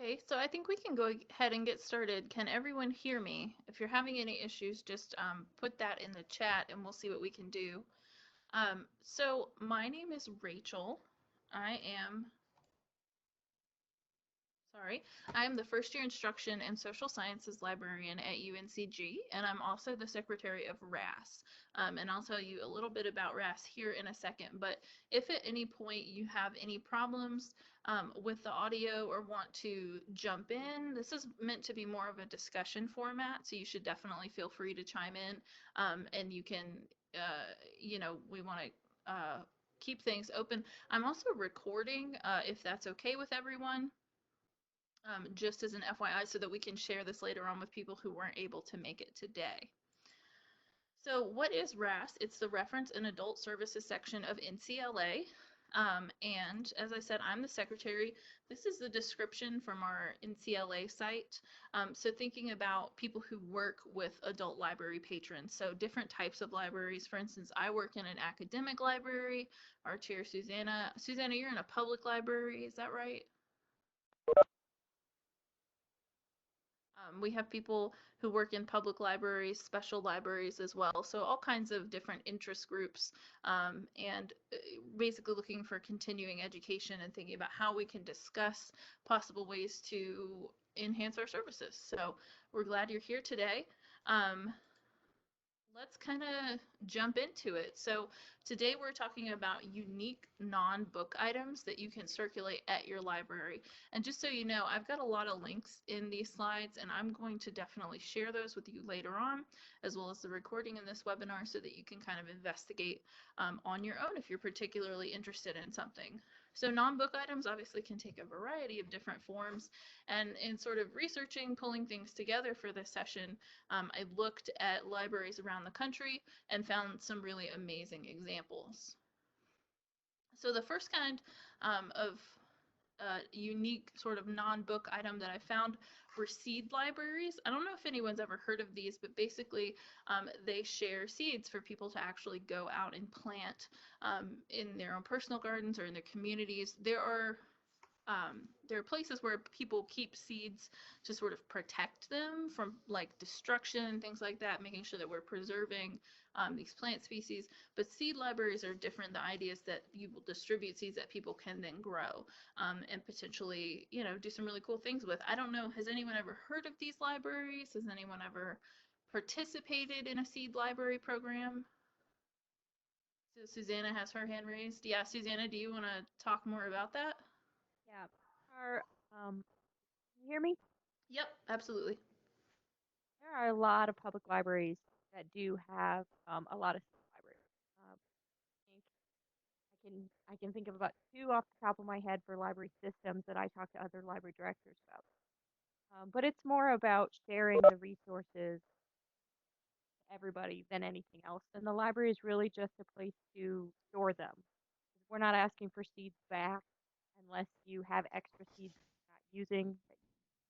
Okay, so I think we can go ahead and get started. Can everyone hear me? If you're having any issues, just put that in the chat and we'll see what we can do. So my name is Rachel. I am, sorry, I am the first year instruction and social sciences librarian at UNCG, and I'm also the secretary of RASS. And I'll tell you a little bit about RASS here in a second, but if at any point you have any problems with the audio or want to jump in, this is meant to be more of a discussion format, so you should definitely feel free to chime in, and you can, we want to keep things open. I'm also recording, if that's okay with everyone, just as an FYI, so that we can share this later on with people who weren't able to make it today. So what is RASS? It's the Reference and Adult Services section of NCLA. And as I said, I'm the secretary. This is the description from our NCLA site. So thinking about people who work with adult library patrons. So different types of libraries. For instance, I work in an academic library. Our chair, Susanna. Susanna, you're in a public library, is that right? We have people who work in public libraries, special libraries as well. So all kinds of different interest groups, and basically looking for continuing education and thinking about how we can discuss possible ways to enhance our services. So we're glad you're here today. Um, Let's kind of jump into it. So today we're talking about unique non-book items that you can circulate at your library. And just so you know, I've got a lot of links in these slides, and I'm going to definitely share those with you later on, as well as the recording in this webinar, so that you can kind of investigate on your own if you're particularly interested in something. So non-book items obviously can take a variety of different forms, and in sort of researching, pulling things together for this session, I looked at libraries around the country and found some really amazing examples. So the first kind of unique sort of non-book item that I found were seed libraries. I don't know if anyone's ever heard of these, but basically they share seeds for people to actually go out and plant in their own personal gardens or in their communities. There are places where people keep seeds to sort of protect them from like destruction and things like that, making sure that we're preserving these plant species. But seed libraries are different. The idea is that you will distribute seeds that people can then grow and potentially, do some really cool things with. I don't know, has anyone ever heard of these libraries? Has anyone ever participated in a seed library program? So Susanna has her hand raised. Yeah, Susanna, do you want to talk more about that? Yeah. Are Can you hear me? Yep, absolutely. There are a lot of public libraries that do have a lot of libraries. I think I can think of about two off the top of my head for library systems that I talk to other library directors about. But it's more about sharing the resources to everybody than anything else. And the library is really just a place to store them. We're not asking for seeds back unless you have extra seeds you're not using that you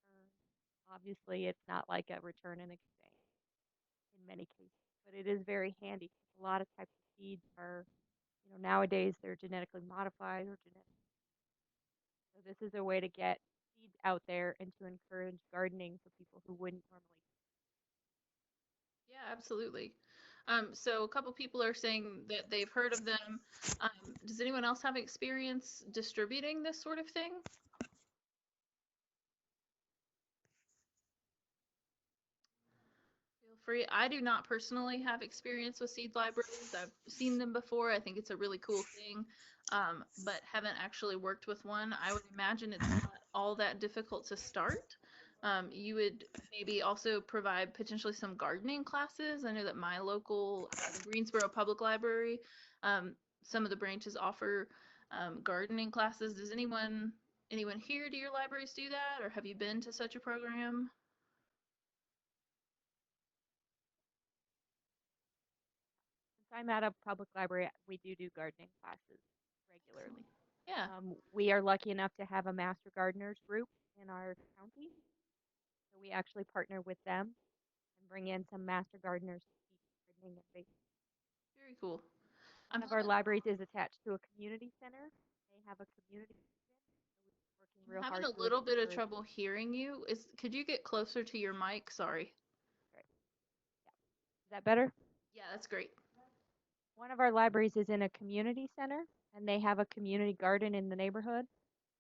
can return. Obviously, it's not like a return and exchange in many cases, but it is very handy. A lot of types of seeds are, nowadays they're genetically modified or genetic. So this is a way to get seeds out there and to encourage gardening for people who wouldn't normally. Yeah, absolutely. So a couple people are saying that they've heard of them. Does anyone else have experience distributing this sort of thing? Feel free. I do not personally have experience with seed libraries. I've seen them before. I think it's a really cool thing, but haven't actually worked with one. I would imagine it's not all that difficult to start. You would maybe also provide potentially some gardening classes. I know that my local, the Greensboro Public Library, some of the branches offer gardening classes. Does anyone here to your libraries do that, or have you been to such a program? Since I'm at a public library, we do gardening classes regularly. Excellent. Yeah. We are lucky enough to have a master gardeners group in our county, so we actually partner with them and bring in some master gardeners to teach gardening and basic. Very cool. I'm One of our having, libraries is attached to a community center. They have a community garden, so we're I'm real having hard a to little bit of encourage. trouble hearing you. Could you get closer to your mic? Sorry. Right. Yeah. Is that better? Yeah, that's great. One of our libraries is in a community center, and they have a community garden in the neighborhood.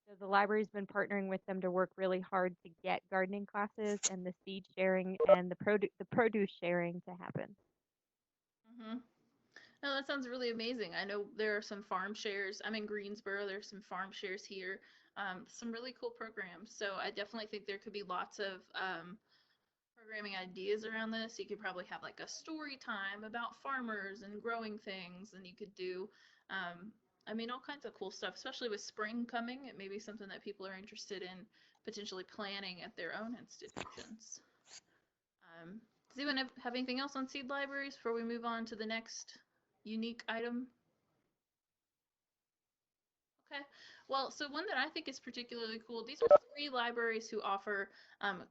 So the library's been partnering with them to work really hard to get gardening classes and the seed sharing and the produce sharing to happen. Hmm. No, that sounds really amazing. I know there are some farm shares. I'm in Greensboro. There's some farm shares here. Some really cool programs. So I definitely think there could be lots of programming ideas around this. You could probably have like a story time about farmers and growing things, and you could do, I mean, all kinds of cool stuff, especially with spring coming. It may be something that people are interested in potentially planning at their own institutions. Does anyone have anything else on seed libraries before we move on to the next unique item? Okay. Well, so one that I think is particularly cool, these are three libraries who offer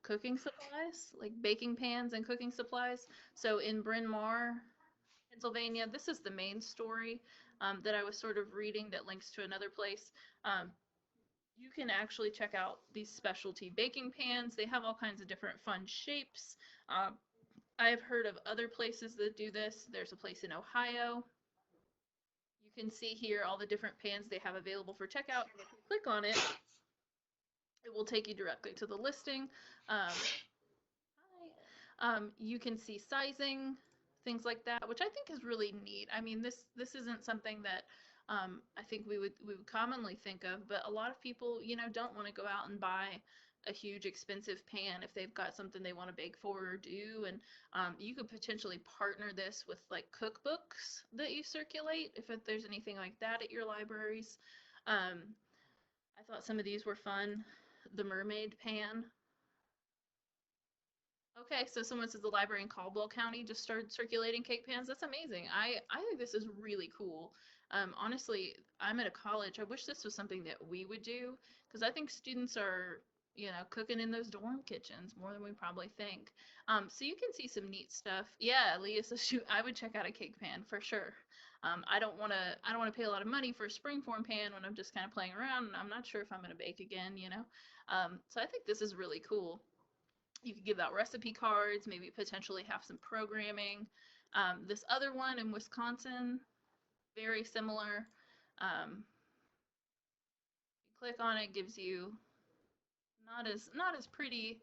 cooking supplies, like baking pans and cooking supplies. So in Bryn Mawr, Pennsylvania, this is the main story that I was sort of reading that links to another place. Um, you can actually check out these specialty baking pans. They have all kinds of different fun shapes. Uh, I've heard of other places that do this. There's a place in Ohio. You can see here all the different pans they have available for checkout. And if you click on it, it will take you directly to the listing. Um, you can see sizing, things like that, which I think is really neat. I mean, this isn't something that I think we would commonly think of, but a lot of people, don't want to go out and buy a huge expensive pan if they've got something they want to bake for or do. And you could potentially partner this with like cookbooks that you circulate if there's anything like that at your libraries. Um, I thought some of these were fun. The mermaid pan. Okay, so someone says the library in Caldwell County just started circulating cake pans. That's amazing. I think this is really cool. Honestly, I'm at a college. I wish this was something that we would do because I think students are, cooking in those dorm kitchens more than we probably think. So you can see some neat stuff. Yeah, Leah says shoot, I would check out a cake pan for sure. I don't want to pay a lot of money for a springform pan when I'm just kind of playing around and I'm not sure if I'm going to bake again. So I think this is really cool. You could give out recipe cards, maybe potentially have some programming. This other one in Wisconsin, very similar. You click on it, gives you not as pretty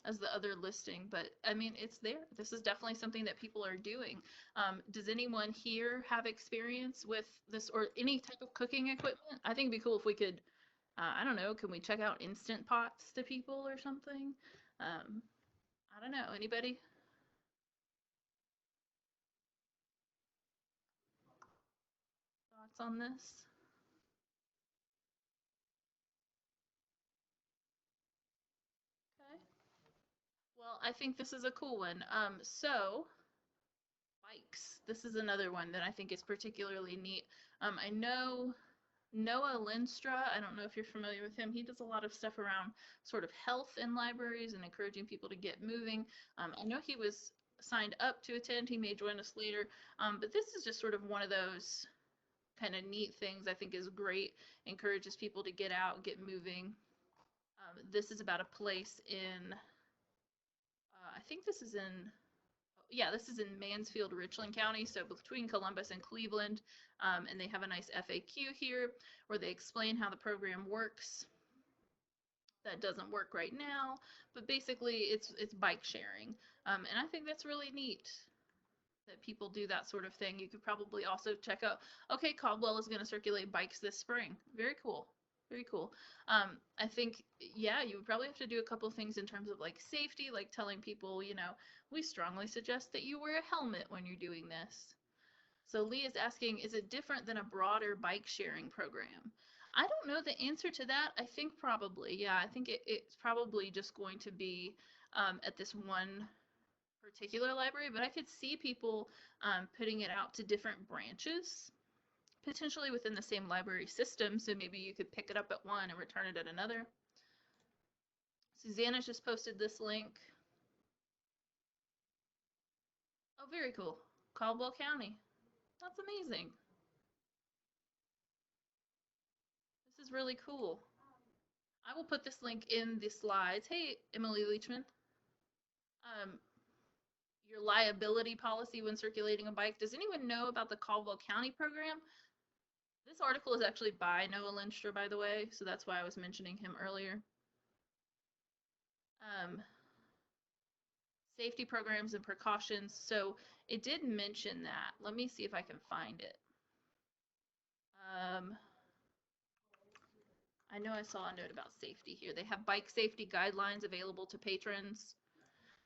as the other listing, but I mean it's there. This is definitely something that people are doing. Does anyone here have experience with this or any type of cooking equipment? I think it'd be cool if we could. I don't know. Can we check out instant pots to people or something? Um, I don't know. Anybody? Thoughts on this? Okay. Well, I think this is a cool one. So bikes. This is another one that I think is particularly neat. I know Noah Linstra. I don't know if you're familiar with him. He does a lot of stuff around sort of health in libraries and encouraging people to get moving. I know he was signed up to attend. He may join us later. But this is just sort of one of those kind of neat things I think is great. Encourages people to get out, get moving. This is about a place in I think this is in, yeah, this is in Mansfield, Richland County, so between Columbus and Cleveland. And they have a nice FAQ here where they explain how the program works. That doesn't work right now, but basically it's bike sharing. And I think that's really neat that people do that sort of thing. You could probably also check out, okay, Caldwell is going to circulate bikes this spring. Very cool. Very cool. I think, yeah, you would probably have to do a couple of things in terms of like safety, like telling people, we strongly suggest that you wear a helmet when you're doing this. So Lee is asking, is it different than a broader bike sharing program? I don't know the answer to that. I think probably, yeah, I think it's probably just going to be at this one particular library, but I could see people putting it out to different branches, potentially within the same library system. So maybe you could pick it up at one and return it at another. Susanna's just posted this link. Oh, very cool. Caldwell County. That's amazing. This is really cool. I will put this link in the slides. Hey, Emily Leachman. Um, your liability policy when circulating a bike. Does anyone know about the Caldwell County program? This article is actually by Noah Lenstra, by the way, so that's why I was mentioning him earlier. Safety programs and precautions. So it did mention that. Let me see if I can find it. I know I saw a note about safety here. They have bike safety guidelines available to patrons.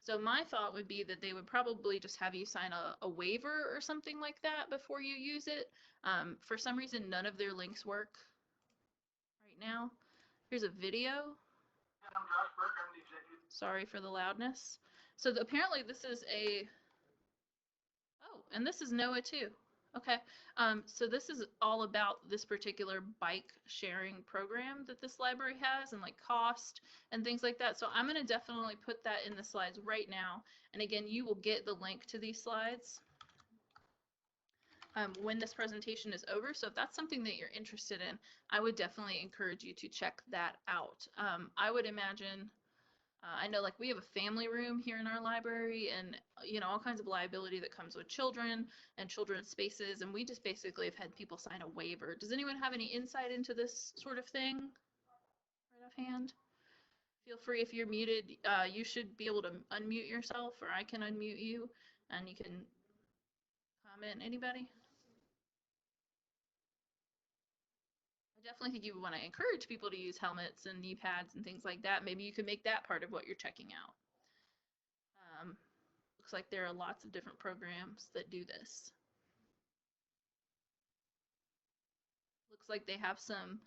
So my thought would be that they would probably just have you sign a waiver or something like that before you use it. For some reason, none of their links work right now. Here's a video. Sorry for the loudness. So apparently this is oh, and this is Noah too. Okay, so this is all about this particular bike sharing program that this library has and like cost and things like that. So I'm going to definitely put that in the slides right now. And again, you will get the link to these slides when this presentation is over. So if that's something that you're interested in, I would definitely encourage you to check that out. I would imagine I know like we have a family room here in our library and all kinds of liability that comes with children and children's spaces, and we just basically have had people sign a waiver. Does anyone have any insight into this sort of thing right offhand? Feel free, if you're muted, you should be able to unmute yourself, or I can unmute you and you can comment. Anybody? I definitely think you would want to encourage people to use helmets and knee pads and things like that. Maybe you could make that part of what you're checking out. Looks like there are lots of different programs that do this. Looks like they have some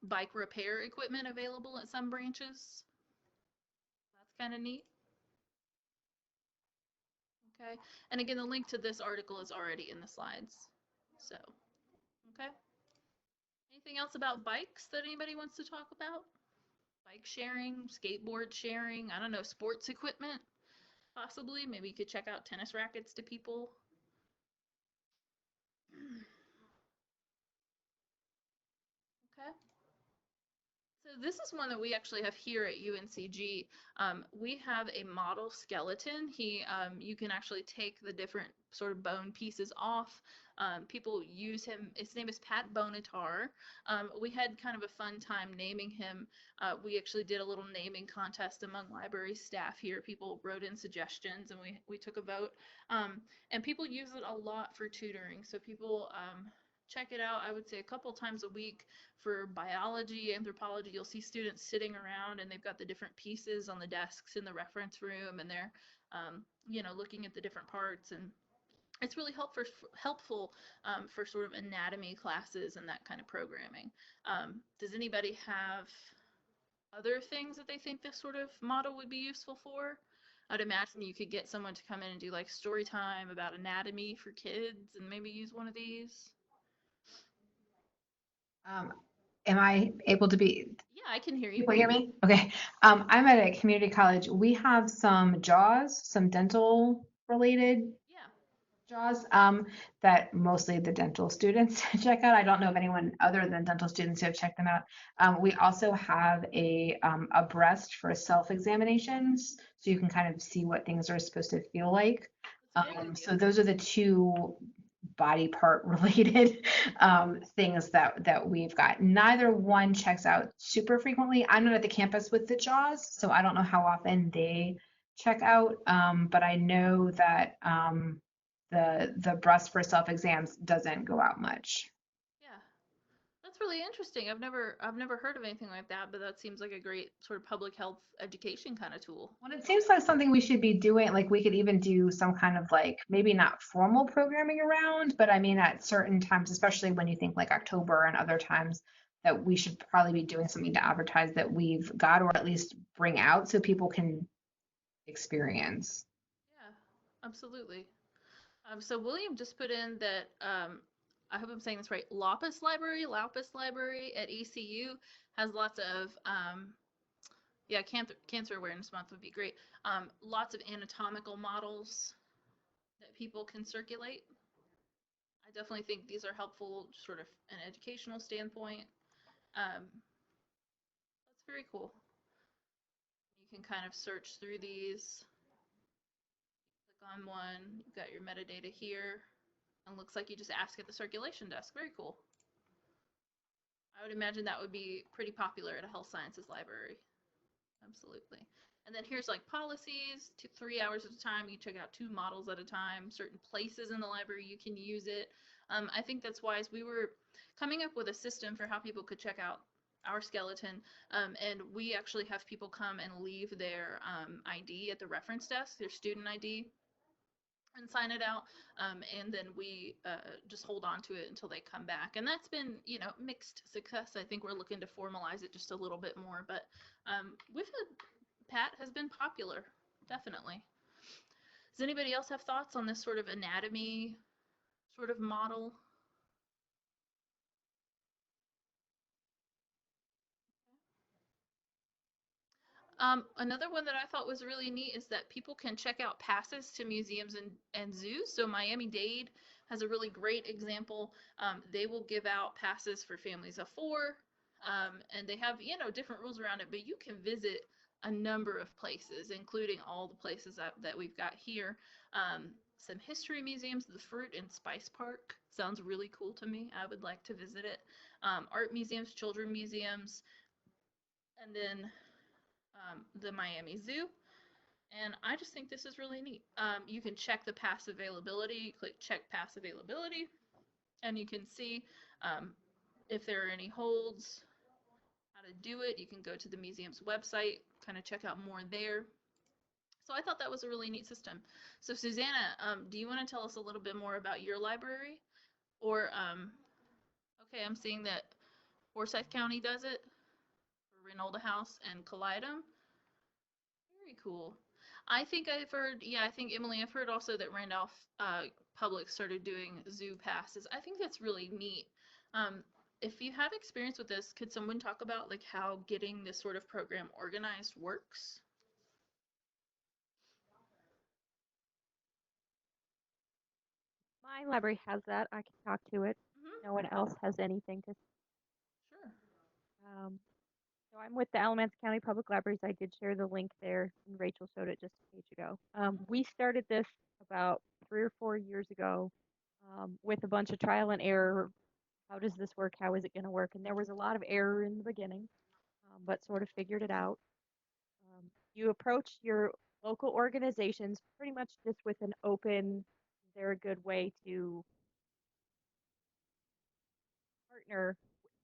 bike repair equipment available at some branches. That's kind of neat. Okay, and again, the link to this article is already in the slides. So, okay. Anything else about bikes that anybody wants to talk about? Bike sharing, skateboard sharing, I don't know, sports equipment, possibly. Maybe you could check out tennis rackets to people. Okay. So this is one that we actually have here at UNCG. We have a model skeleton. You can actually take the different sort of bone pieces off. People use him. His name is Pat Bonatar. We had kind of a fun time naming him. We actually did a little naming contest among library staff here. People wrote in suggestions, and we took a vote. And people use it a lot for tutoring. So people check it out, I would say a couple times a week. For biology, anthropology, you'll see students sitting around and they've got the different pieces on the desks in the reference room, and they're looking at the different parts, and it's really helpful for sort of anatomy classes and that kind of programming. Does anybody have other things that they think this sort of model would be useful for? I'd imagine you could get someone to come in and do like story time about anatomy for kids and maybe use one of these. Am I able to be? Yeah, I can hear you. People hear me? Okay. I'm at a community college. We have some JAWS, some dental related JAWS, that mostly the dental students check out. I don't know of anyone other than dental students who have checked them out. We also have a breast for self-examinations, so you can kind of see what things are supposed to feel like. So those are the two body part related things that we've got. Neither one checks out super frequently. I'm not at the campus with the JAWS, so I don't know how often they check out, but I know that the breast for self-exams doesn't go out much. Yeah, that's really interesting. I've never heard of anything like that, but that seems like a great sort of public health education kind of tool. Well, it seems like something we should be doing. Like we could even do some kind of like maybe not formal programming around, but I mean at certain times, especially when you think like October and other times, that we should probably be doing something to advertise that we've got, or at least bring out so people can experience. Yeah, absolutely. So William just put in that, I hope I'm saying this right, Lapis Library at ECU has lots of, yeah, Cancer Awareness Month would be great. Lots of anatomical models that people can circulate. I definitely think these are helpful, sort of an educational standpoint. Let's very cool. You can kind of search through these. Click on one, you've got your metadata here, and looks like you just ask at the circulation desk. Very cool. I would imagine that would be pretty popular at a health sciences library. Absolutely. And then here's like policies, 3 hours at a time. You check out 2 models at a time, certain places in the library you can use it. I think that's wise. We were coming up with a system for how people could check out our skeleton, and we actually have people come and leave their ID at the reference desk, their student ID, and sign it out, and then we just hold on to it until they come back. And that's been, you know, mixed success. I think we're looking to formalize it just a little bit more, but we've had, Pat has been popular, definitely. Does anybody else have thoughts on this sort of anatomy sort of model? Another one that I thought was really neat is that people can check out passes to museums and zoos. So Miami-Dade has a really great example. They will give out passes for families of 4, and they have, you know, different rules around it, but you can visit a number of places, including all the places that we've got here. Some history museums, the Fruit and Spice Park sounds really cool to me. I would like to visit it. Art museums, children museums, and then the Miami Zoo. And I just think this is really neat. You can check the pass availability, click check pass availability, and you can see if there are any holds, how to do it. You can go to the museum's website, kind of check out more there. So I thought that was a really neat system. So Susanna, do you want to tell us a little bit more about your library? Or, okay, I'm seeing that Forsyth County does it for Reynolda House and Kaleidom. Very cool. I think I've heard, yeah, I think Emily, I've heard also that Randolph Public started doing zoo passes. I think that's really neat. If you have experience with this, could someone talk about like how getting this sort of program organized works? My library has that. I can talk to it. No one else has anything to. Sure. So I'm with the Alamance County Public Libraries. I did share the link there, and Rachel showed it just a page ago. We started this about 3 or 4 years ago with a bunch of trial and error. How does this work? How is it going to work? And there was a lot of error in the beginning, but sort of figured it out. You approach your local organizations pretty much just with an open, is there a good way to partner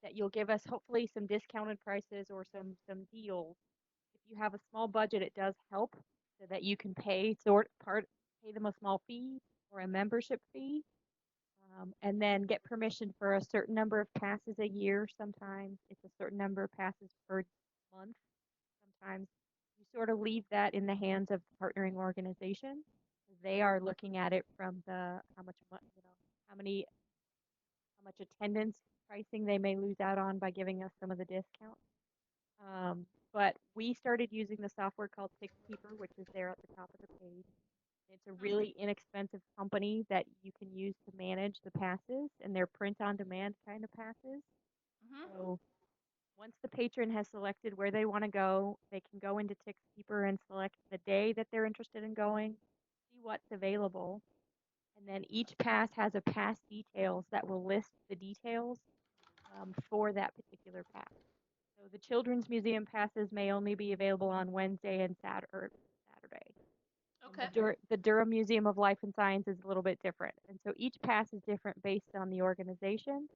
that you'll give us hopefully some discounted prices or some deals. If you have a small budget, it does help so that you can pay them a small fee or a membership fee, and then get permission for a certain number of passes a year. Sometimes it's a certain number of passes per month. Sometimes you sort of leave that in the hands of the partnering organization. They are looking at it from the how much how much attendance pricing they may lose out on by giving us some of the discount. But we started using the software called Ticketkeeper, which is there at the top of the page. It's a really inexpensive company that you can use to manage the passes, and they're print-on-demand kind of passes. So once the patron has selected where they want to go, they can go into Ticketkeeper and select the day that they're interested in going, see what's available, and then each pass has a pass details that will list the details for that particular pass. So the Children's Museum passes may only be available on Wednesday and Saturday. Okay. The Durham Museum of Life and Science is a little bit different. And so each pass is different based on the organization,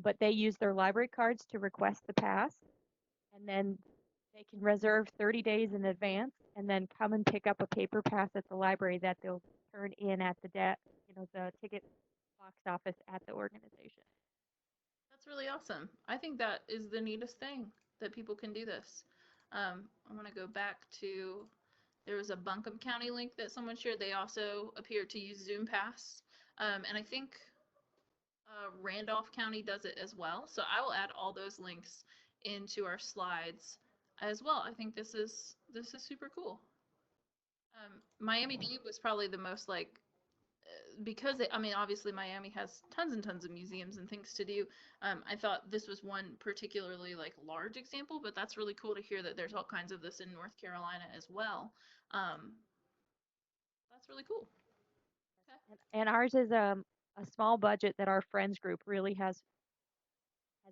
but they use their library cards to request the pass, and then they can reserve 30 days in advance and then come and pick up a paper pass at the library that they'll turn in at the the ticket box office at the organization. That's really awesome. I think that is the neatest thing that people can do this. I want to go back to, there was a Buncombe County link that someone shared. They also appear to use Zoom Pass. And I think Randolph County does it as well. So I will add all those links into our slides as well. I think this is super cool. Miami-Dade was probably the most like because I mean, obviously Miami has tons and tons of museums and things to do. I thought this was one particularly like large example, but that's really cool to hear that there's all kinds of this in North Carolina as well. Um, that's really cool. Okay. And ours is a small budget that our friends group really has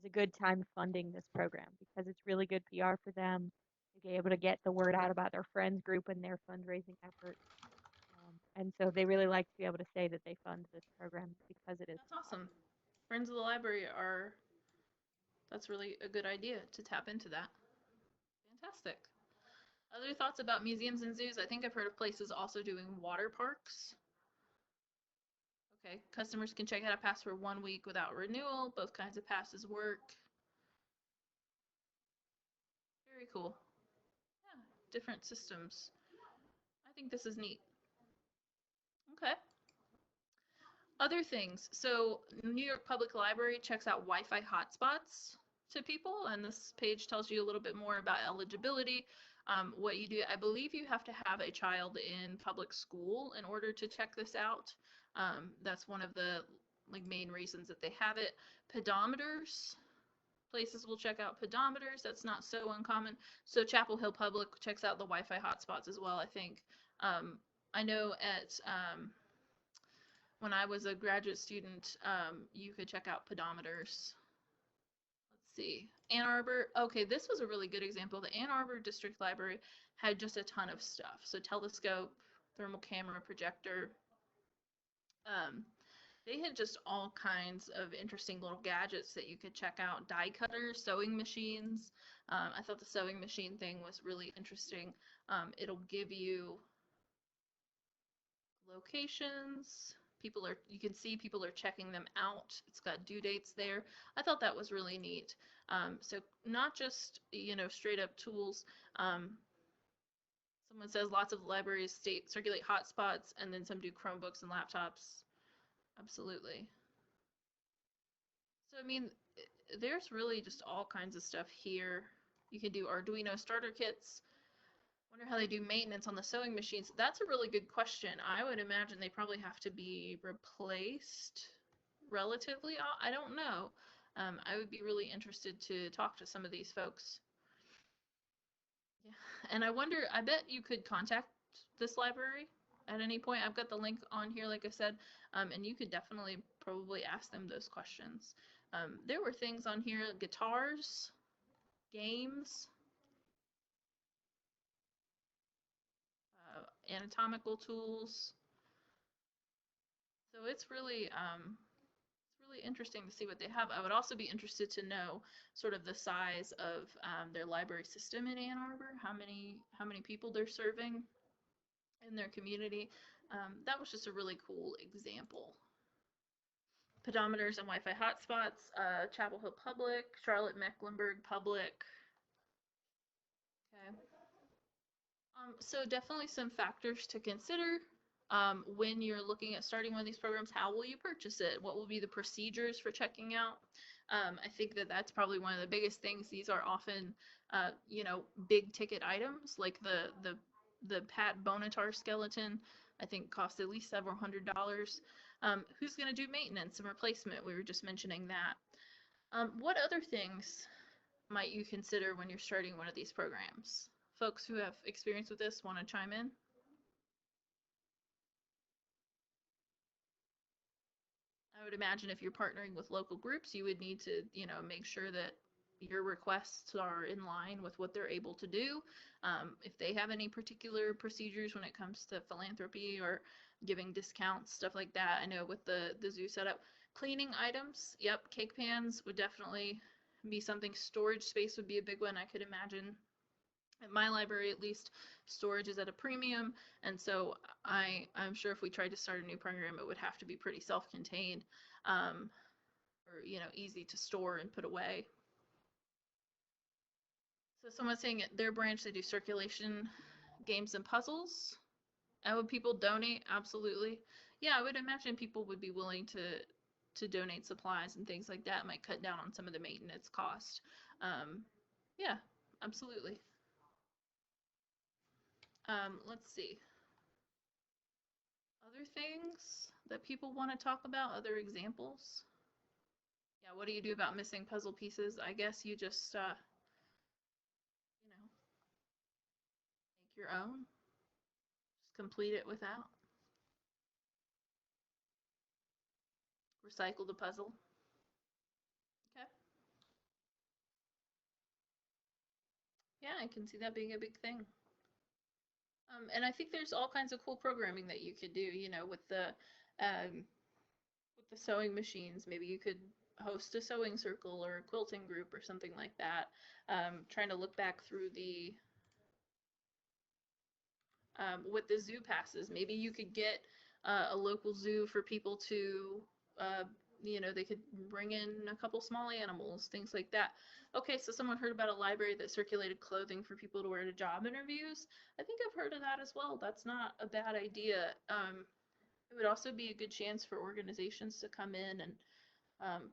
a good time funding this program because it's really good PR for them to be able to get the word out about their friends group and their fundraising efforts. And so they really like to be able to say that they fund this program because it is. That's awesome. Friends of the Library are, that's really a good idea to tap into that. Fantastic. Other thoughts about museums and zoos? I think I've heard of places also doing water parks. Okay, customers can check out a pass for 1 week without renewal. Both kinds of passes work. Very cool. Yeah, different systems. I think this is neat. Okay. Other things. So New York Public Library checks out Wi-Fi hotspots to people, and this page tells you a little bit more about eligibility. What you do, I believe you have to have a child in public school in order to check this out. That's one of the like main reasons that they have it. Pedometers. Places will check out pedometers. That's not so uncommon. So Chapel Hill Public checks out the Wi-Fi hotspots as well, I think. I know at when I was a graduate student, you could check out pedometers. Let's see. Ann Arbor. Okay, this was a really good example. The Ann Arbor District Library had just a ton of stuff. So telescope, thermal camera, projector. Um, they had just all kinds of interesting little gadgets that you could check out. Die cutters, sewing machines. I thought the sewing machine thing was really interesting. It'll give you locations. You can see people are checking them out. It's got due dates there. I thought that was really neat. So not just, straight up tools. Someone says lots of libraries circulate hotspots, and then some do Chromebooks and laptops. Absolutely. So, I mean, there's really just all kinds of stuff here. You can do Arduino starter kits. Wonder how they do maintenance on the sewing machines. That's a really good question. I would imagine they probably have to be replaced relatively. I don't know. I would be really interested to talk to some of these folks. Yeah, and I wonder, I bet you could contact this library at any point. I've got the link on here, like I said, and you could definitely probably ask them those questions. There were things on here, guitars, games, anatomical tools. So it's really interesting to see what they have. I would also be interested to know sort of the size of their library system in Ann Arbor, how many people they're serving in their community. That was just a really cool example. Pedometers and Wi-Fi hotspots, Chapel Hill Public, Charlotte Mecklenburg Public. Okay. So definitely some factors to consider when you're looking at starting one of these programs. How will you purchase it? What will be the procedures for checking out? I think that that's probably one of the biggest things. These are often, big ticket items like the Pat Bonatar skeleton. I think costs at least several $100s. Who's going to do maintenance and replacement? We were just mentioning that. What other things might you consider when you're starting one of these programs? Folks who have experience with this want to chime in? I would imagine if you're partnering with local groups, you would need to, make sure that your requests are in line with what they're able to do. If they have any particular procedures when it comes to philanthropy or giving discounts, stuff like that. I know with the zoo setup, cleaning items, yep, cake pans would definitely be something. Storage space would be a big one, I could imagine. At my library, at least, storage is at a premium, and so I'm sure if we tried to start a new program, it would have to be pretty self-contained, or easy to store and put away. So someone's saying at their branch they do circulation, games, and puzzles. And would people donate? Absolutely. Yeah, I would imagine people would be willing to donate supplies and things like that. Might cut down on some of the maintenance cost. Yeah, absolutely. Let's see. Other things that people want to talk about? Other examples? Yeah, what do you do about missing puzzle pieces? I guess you just, you know, make your own. Just complete it without. Recycle the puzzle. Okay. Yeah, I can see that being a big thing. And I think there's all kinds of cool programming that you could do, you know, with the sewing machines. Maybe you could host a sewing circle or a quilting group or something like that. Trying to look back through the with the zoo passes. Maybe you could get a local zoo for people to, you know, they could bring in a couple small animals, things like that. Okay, so someone heard about a library that circulated clothing for people to wear to job interviews. I think I've heard of that as well. That's not a bad idea. It would also be a good chance for organizations to come in and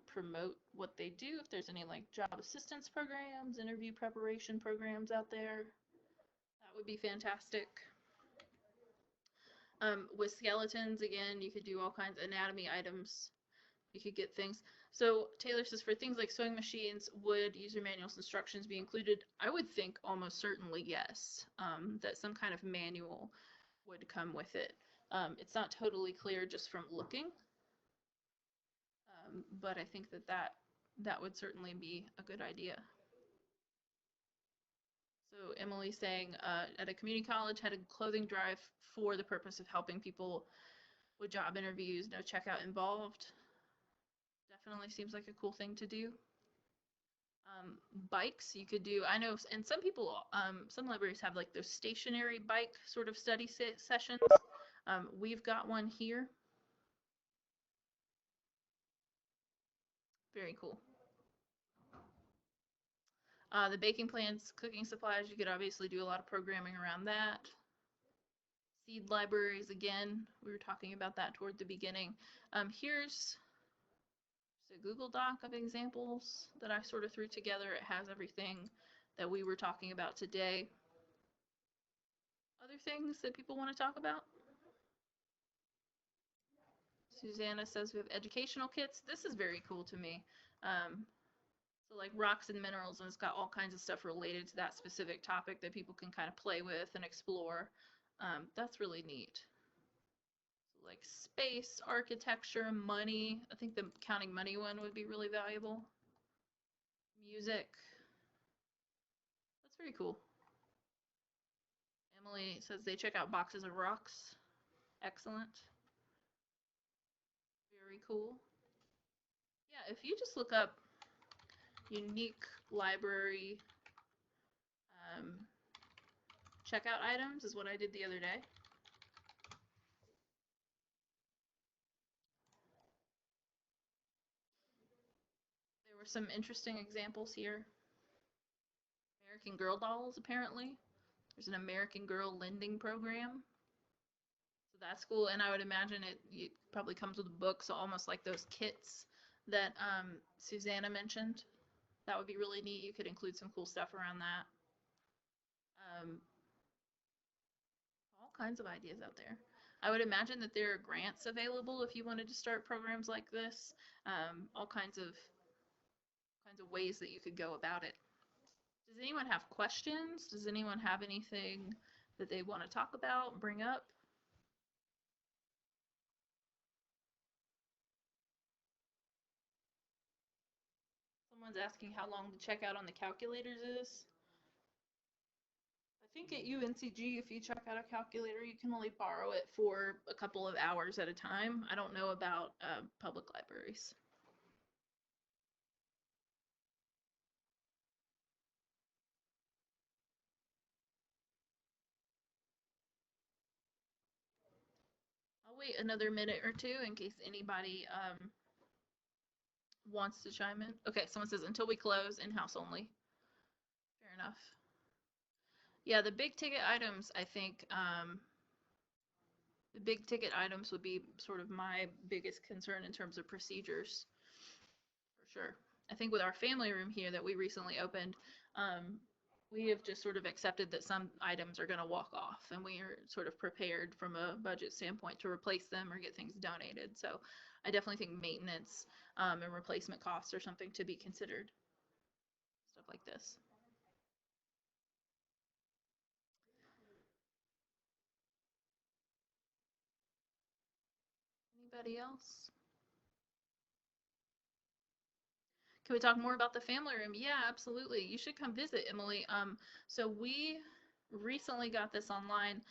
promote what they do. If there's any like job assistance programs, interview preparation programs out there, that would be fantastic. With skeletons, again, you could do all kinds of anatomy items. You could get things. So Taylor says, for things like sewing machines, would user manuals instructions be included? I would think almost certainly yes, that some kind of manual would come with it. It's not totally clear just from looking, but I think that would certainly be a good idea. So Emily's saying, at a community college, had a clothing drive for the purpose of helping people with job interviews, no checkout involved. Definitely seems like a cool thing to do. Bikes you could do. I know, and some people, some libraries have like those stationary bike sort of study sessions. We've got one here. Very cool. The baking plans, cooking supplies, you could obviously do a lot of programming around that. Seed libraries, again, we were talking about that toward the beginning. Here's a Google Doc of examples that I sort of threw together. It has everything that we were talking about today. Other things that people want to talk about? Susanna says we have educational kits. This is very cool to me. So like rocks and minerals, and it's got all kinds of stuff related to that specific topic that people can kind of play with and explore. That's really neat. So like space, architecture, money. I think the counting money one would be really valuable. Music. That's very cool. Emily says they check out boxes of rocks. Excellent. Very cool. Yeah, if you just look up unique library checkout items is what I did the other day. There were some interesting examples here. American Girl dolls, apparently. There's an American Girl lending program. So that's cool, and I would imagine it probably comes with a book, so almost like those kits that Susanna mentioned. That would be really neat. You could include some cool stuff around that. All kinds of ideas out there. I would imagine that there are grants available if you wanted to start programs like this. All kinds of ways that you could go about it. Does anyone have questions? Does anyone have anything that they want to talk about, bring up? Someone's asking how long the checkout on the calculators is. I think at UNCG, if you check out a calculator, you can only borrow it for a couple of hours at a time. I don't know about public libraries. I'll wait another minute or two in case anybody wants to chime in. Okay, someone says until we close, in-house only. Fair enough. Yeah, the big ticket items, I think, the big ticket items would be sort of my biggest concern in terms of procedures, for sure. I think with our family room here that we recently opened, we have just sort of accepted that some items are going to walk off, and we are sort of prepared from a budget standpoint to replace them or get things donated. So I definitely think maintenance and replacement costs are something to be considered. Stuff like this. Anybody else? Can we talk more about the family room? Yeah, absolutely. You should come visit, Emily. So we recently got this online.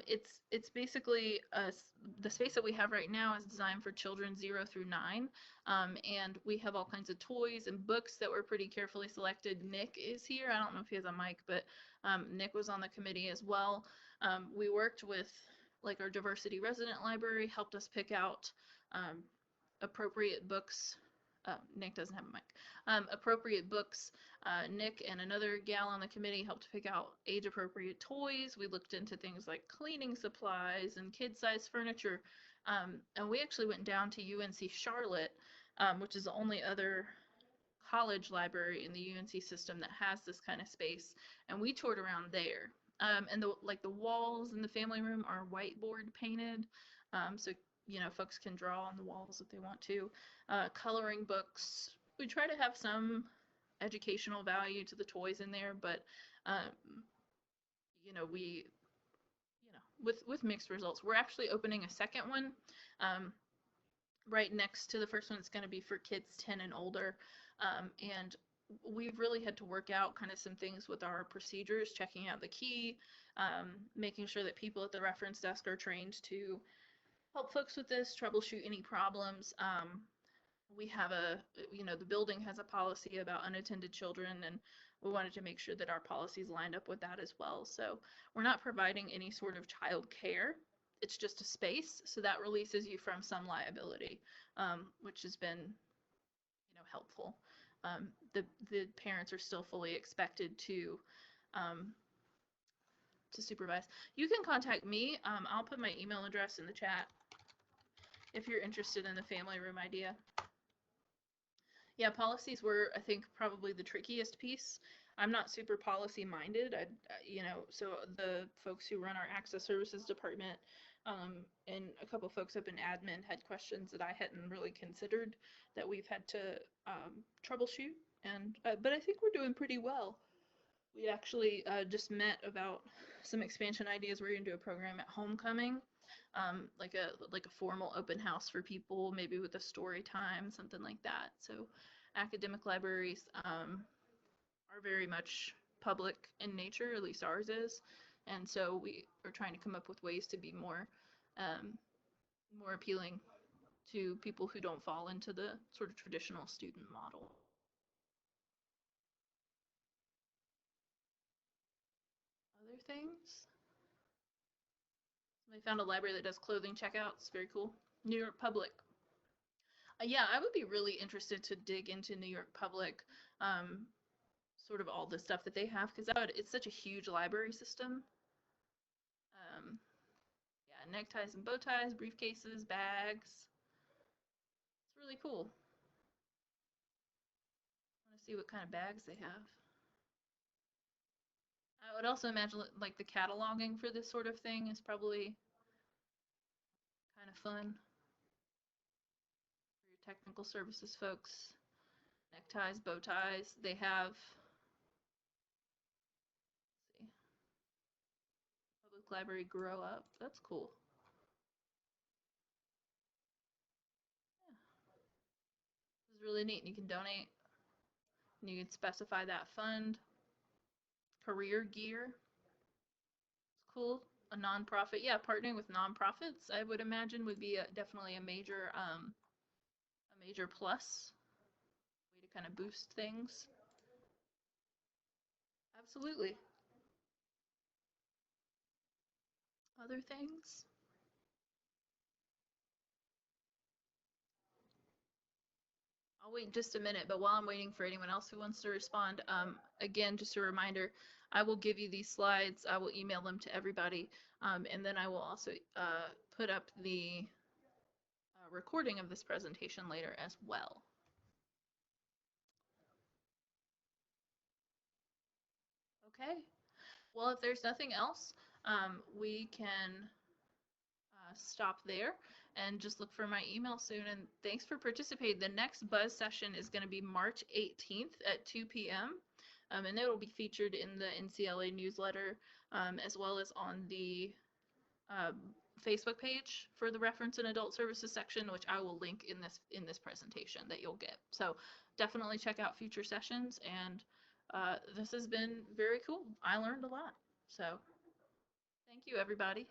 It's basically the space that we have right now is designed for children 0 through 9, and we have all kinds of toys and books that were pretty carefully selected. Nick is here. I don't know if he has a mic, but Nick was on the committee as well. We worked with like our diversity resident library, helped us pick out appropriate books. Nick doesn't have a mic. Appropriate books. Nick and another gal on the committee helped pick out age-appropriate toys. We looked into things like cleaning supplies and kid-sized furniture. And we actually went down to UNC Charlotte, which is the only other college library in the UNC system that has this kind of space, and we toured around there. And the walls in the family room are whiteboard painted, so folks can draw on the walls if they want to. Coloring books. We try to have some educational value to the toys in there, but we with mixed results. We're actually opening a second one right next to the first one. It's going to be for kids 10 and older, and we've really had to work out kind of some things with our procedures, checking out the key, making sure that people at the reference desk are trained to help folks with this, troubleshoot any problems. We have the building has a policy about unattended children, and we wanted to make sure that our policies lined up with that as well. So we're not providing any sort of child care. It's just a space, so that releases you from some liability, which has been, helpful. The parents are still fully expected to supervise. You can contact me. I'll put my email address in the chat if you're interested in the family room idea. Yeah, policies were, I think, probably the trickiest piece. I'm not super policy minded. So the folks who run our access services department and a couple folks up in admin had questions that I hadn't really considered that we've had to troubleshoot. And but I think we're doing pretty well. We actually just met about some expansion ideas. We're going to do a program at homecoming, like a formal open house for people, maybe with a story time, something like that. So academic libraries are very much public in nature, at least ours is, and so we are trying to come up with ways to be more appealing to people who don't fall into the sort of traditional student model. Other things? Somebody found a library that does clothing checkouts. Very cool. New York Public. Yeah, I would be really interested to dig into New York Public, sort of all the stuff that they have, because it's such a huge library system. Yeah, neckties and bow ties, briefcases, bags. It's really cool. I want to see what kind of bags they have. I would also imagine like the cataloging for this sort of thing is probably kind of fun for your technical services folks. Neckties, bow ties. They have, let's see, Public Library Grow Up. That's cool. Yeah. This is really neat. You can donate. And you can specify that fund. Career gear. It's cool. A nonprofit. Yeah, partnering with nonprofits, I would imagine, would be definitely a major plus. Way to kind of boost things. Absolutely. Other things? I'll wait just a minute, but while I'm waiting for anyone else who wants to respond, again, just a reminder, I will give you these slides. I will email them to everybody, and then I will also put up the recording of this presentation later as well. Okay. Well, if there's nothing else, we can stop there and just look for my email soon. And thanks for participating. The next Buzz session is going to be March 18th at 2 p.m. And it will be featured in the NCLA newsletter, as well as on the Facebook page for the Reference and Adult Services section, which I will link in this presentation that you'll get. So definitely check out future sessions, and this has been very cool. I learned a lot. So thank you, everybody.